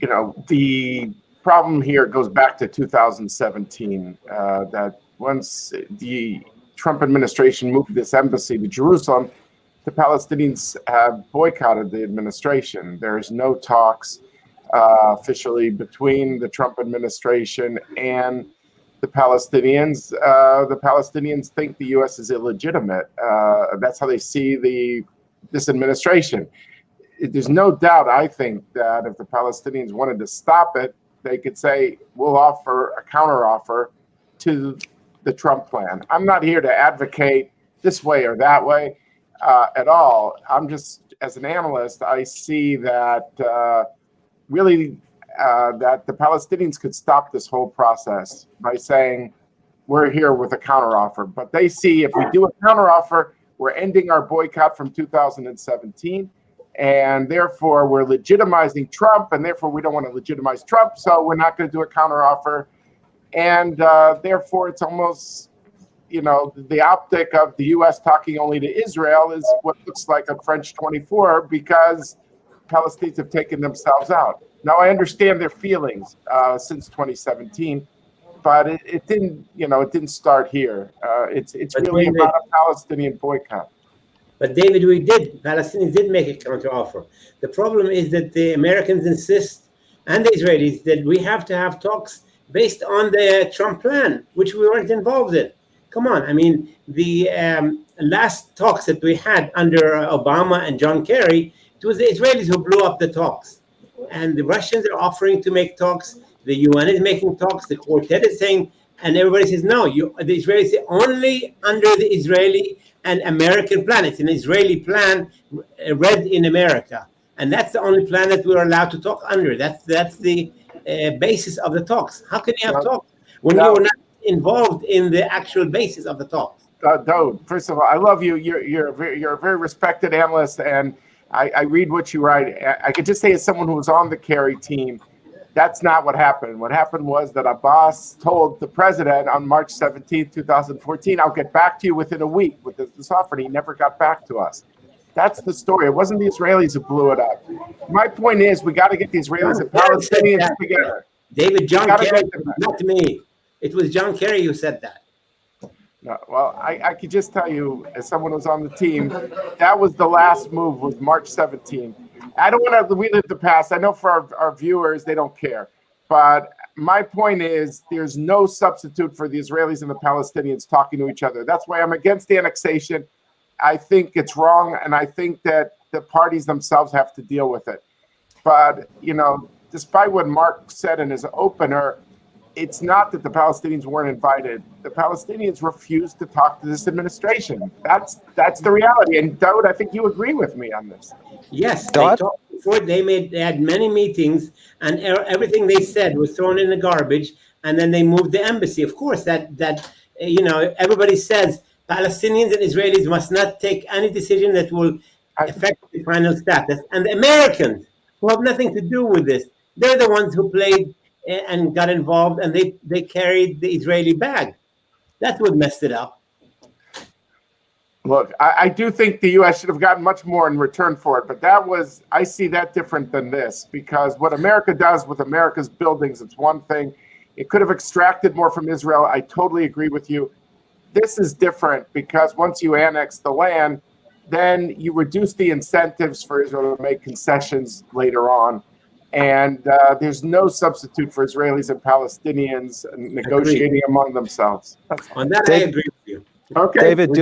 The problem here goes back to 2017, that once the Trump administration moved this embassy to Jerusalem, the Palestinians have boycotted the administration. There's no talks officially between the Trump administration and the Palestinians. The Palestinians think the U.S. is illegitimate. That's how they see this administration. There's no doubt, I think, that if the Palestinians wanted to stop it, they could say, we'll offer a counteroffer to the Trump plan. I'm not here to advocate this way or that way at all. I'm just, as an analyst, I see that really that the Palestinians could stop this whole process by saying, we're here with a counteroffer. But they see if we do a counteroffer, we're ending our boycott from 2017. And therefore, we're legitimizing Trump, and therefore we don't want to legitimize Trump, so we're not going to do a counteroffer. And therefore, it's almost, the optic of the U.S. talking only to Israel is what looks like a French 24, because Palestinians have taken themselves out. Now, I understand their feelings since 2017, but it didn't start here. It's really about a Palestinian boycott. But David, Palestinians did make a counteroffer. The problem is that the Americans insist, and the Israelis, that we have to have talks based on the Trump plan, which we weren't involved in. Come on, the last talks that we had under Obama and John Kerry, it was the Israelis who blew up the talks. And the Russians are offering to make talks, the UN is making talks, the Quartet is saying, and everybody says, no, the Israelis say only under the Israeli and American plan. It's an Israeli plan read in America. And that's the only plan that we're allowed to talk under. That's the basis of the talks. How can you have talks when you're not involved in the actual basis of the talks? Dode, first of all, I love you. You're a very respected analyst, and I read what you write. I could just say, as someone who was on the Kerry team, that's not what happened. What happened was that Abbas told the president on March 17, 2014, I'll get back to you within a week with this offer. And he never got back to us. That's the story. It wasn't the Israelis who blew it up. My point is, we got to get the Israelis and Palestinians together. David, John Kerry, not me. It was John Kerry who said that. No, well, I could just tell you, as someone who was on the team, that was the last move, was March 17th. I don't want to relive the past. I know for our viewers, they don't care. But my point is, there's no substitute for the Israelis and the Palestinians talking to each other. That's why I'm against the annexation. I think it's wrong, and I think that the parties themselves have to deal with it. But, despite what Mark said in his opener, it's not that the Palestinians weren't invited. The Palestinians refused to talk to this administration. That's the reality. And Daud, I think you agree with me on this. Yes, they talked before. They had many meetings, and everything they said was thrown in the garbage. And then they moved the embassy. Of course, that everybody says Palestinians and Israelis must not take any decision that will affect the final status. And the Americans, who have nothing to do with this, they're the ones who played and got involved, and they carried the Israeli bag. That's what messed it up. Look, I do think the U.S. should have gotten much more in return for it, but I see that different than this, because what America does with America's buildings, it's one thing. It could have extracted more from Israel. I totally agree with you. This is different, because once you annex the land, then you reduce the incentives for Israel to make concessions later on. And there's no substitute for Israelis and Palestinians negotiating among themselves. On that, I agree with you. Okay. David,